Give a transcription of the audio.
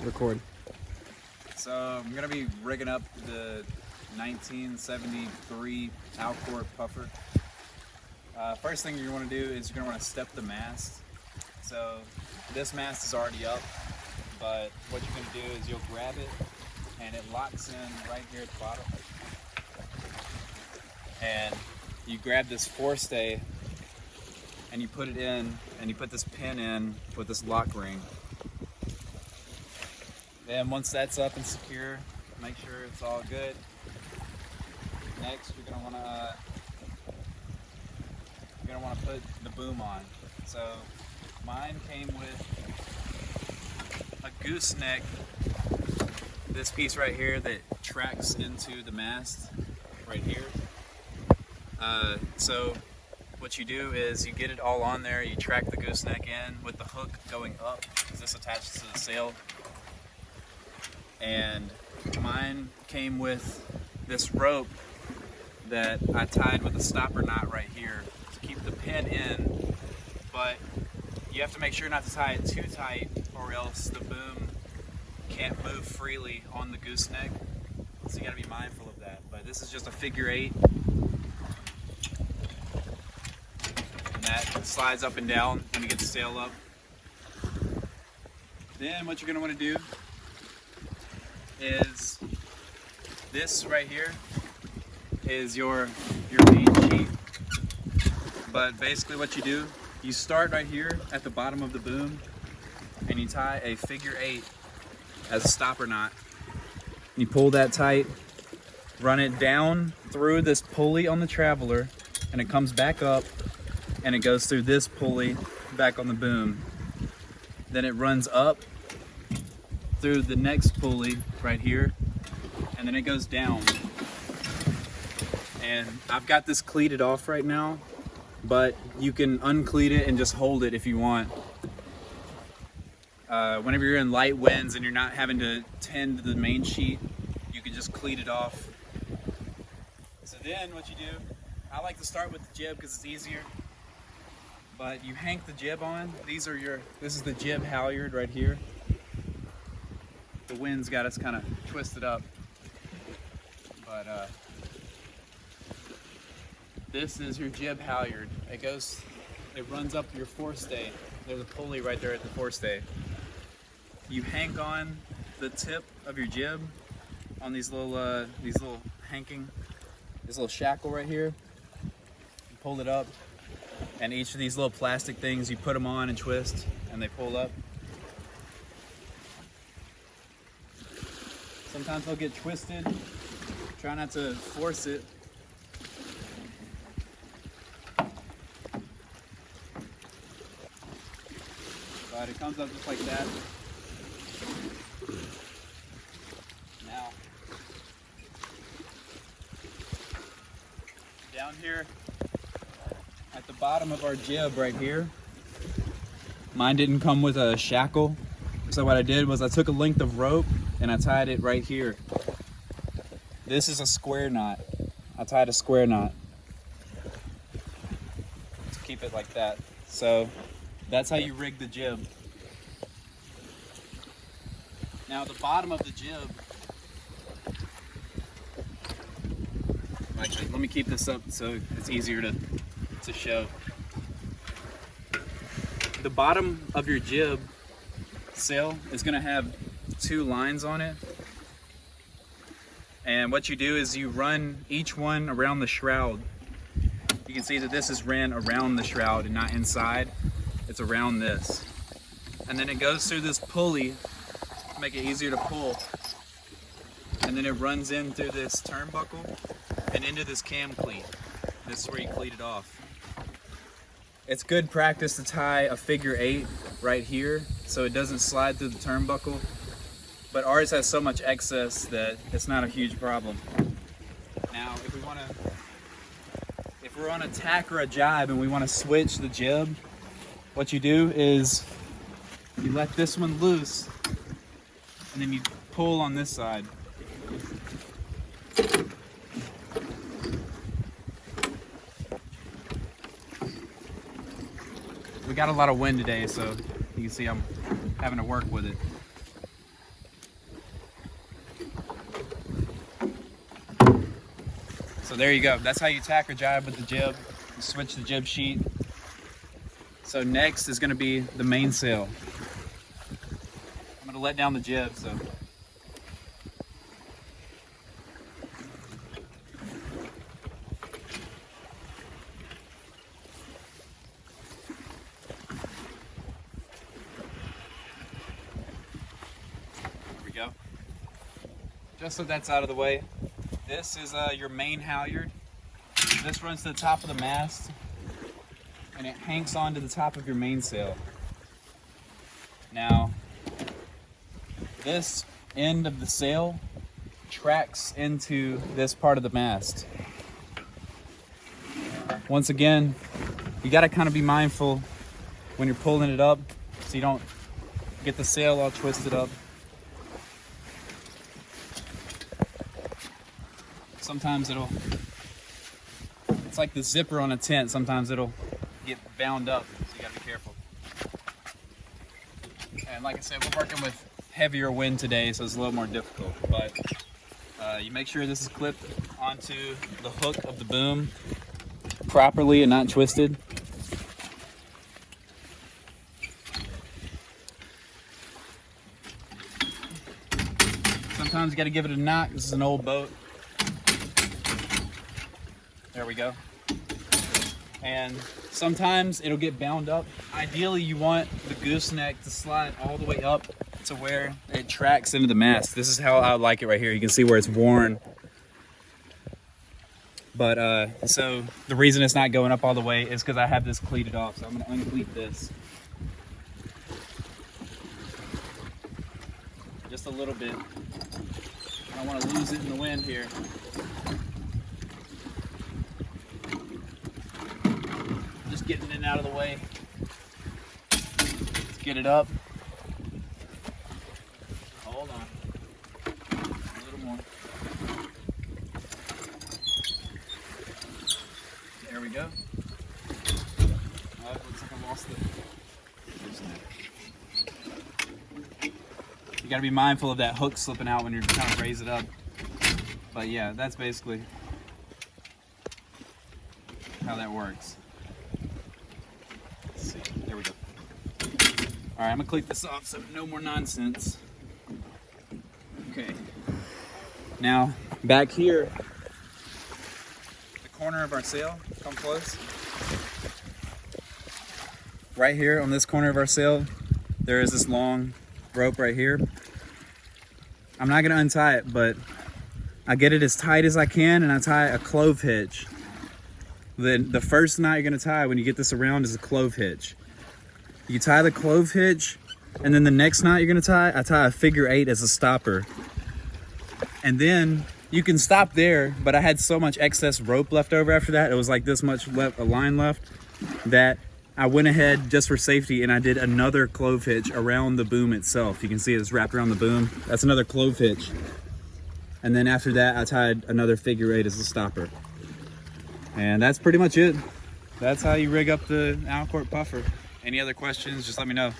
Record. So I'm gonna be rigging up the 1973 Alcort Puffer. First thing you're gonna do is you're gonna wanna step the mast. So this mast is already up, but what you're gonna do is you'll grab it and it locks in right here at the bottom. And you grab this forestay and you put it in and you put this pin in with this lock ring. Then once that's up and secure, make sure it's all good. Next, you're gonna wanna put the boom on. So mine came with a gooseneck, this piece right here that tracks into the mast right here. So what you do is you get it all on there, you track the gooseneck in with the hook going up, because this attaches to the sail. And mine came with this rope that I tied with a stopper knot right here to keep the pin in, but you have to make sure not to tie it too tight or else the boom can't move freely on the gooseneck, so you got to be mindful of that. But this is just a figure 8, and that slides up and down when you get the sail up. Then what you're going to want to do is this right here is your main sheet. But basically what you do, you start right here at the bottom of the boom and you tie a figure 8 as a stopper knot. You pull that tight, run it down through this pulley on the traveler, and it comes back up and it goes through this pulley back on the boom. Then it runs up through the next pulley right here, and then it goes down. And I've got this cleated off right now, but you can uncleat it and just hold it if you want. Whenever you're in light winds and you're not having to tend to the main sheet, you can just cleat it off. So then what you do, I like to start with the jib because it's easier, but you hank the jib on. This is the jib halyard right here. The wind's got us kind of twisted up, but this is your jib halyard. It runs up your forestay. There's a pulley right there at the forestay. You hank on the tip of your jib on this little shackle right here. You pull it up, and each of these little plastic things, you put them on and twist, and they pull up. Sometimes they'll get twisted. Try not to force it. But it comes up just like that. Now, down here at the bottom of our jib right here, mine didn't come with a shackle. So what I did was I took a length of rope and I tied it right here. This is a square knot. I tied a square knot to keep it like that. So that's how you rig the jib. Now the bottom of the jib, actually, let me keep this up so it's easier to show. The bottom of your jib sail is going to have 2 lines on it, and what you do is you run each one around the shroud. You can see that this is ran around the shroud and not inside. It's around this, and then it goes through this pulley to make it easier to pull, and then it runs in through this turnbuckle and into this cam cleat. This is where you cleat it off. It's good practice to tie a figure 8 right here so it doesn't slide through the turnbuckle, but ours has so much excess that it's not a huge problem. Now if we're on a tack or a jibe and we want to switch the jib, what you do is you let this one loose and then you pull on this side. We got a lot of wind today, so you can see I'm having to work with it. So there you go. That's how you tack or jibe with the jib. You switch the jib sheet. So next is going to be the mainsail. I'm going to let down the jib. So go. Just so that's out of the way, this is your main halyard. This runs to the top of the mast and it hangs on to the top of your mainsail. Now, this end of the sail tracks into this part of the mast. Once again, you got to kind of be mindful when you're pulling it up so you don't get the sail all twisted up. Sometimes it's like the zipper on a tent, sometimes it'll get bound up, so you gotta be careful. And like I said, we're working with heavier wind today, so it's a little more difficult, but you make sure this is clipped onto the hook of the boom properly and not twisted. Sometimes you gotta give it a knock. This is an old boat. There we go. And sometimes it'll get bound up. Ideally, you want the gooseneck to slide all the way up to where it tracks into the mast. This is how I like it right here. You can see where it's worn. But so the reason it's not going up all the way is because I have this cleated off. So I'm going to uncleat this. Just a little bit. I don't want to lose it in the wind here. Just getting it out of the way. Let's get it up. Hold on. A little more. There we go. Oh, looks like I lost it. You gotta be mindful of that hook slipping out when you're trying to raise it up. But yeah, that's basically how that works. Let's see. There we go. All right, I'm gonna clean this off so no more nonsense. Okay. Now, back here, the corner of our sail, come close. Right here on this corner of our sail, there is this long rope right here. I'm not gonna untie it, but I get it as tight as I can and I tie a clove hitch. Then the first knot you're gonna tie when you get this around is a clove hitch. You tie the clove hitch, and then the next knot you're gonna tie, I tie a figure 8 as a stopper. And then you can stop there, but I had so much excess rope left over after that, it was like this much left, a line left, that I went ahead just for safety and I did another clove hitch around the boom itself. You can see it's wrapped around the boom. That's another clove hitch. And then after that, I tied another figure 8 as a stopper. And that's pretty much it. That's how you rig up the Alcort Puffer. Any other questions, just let me know.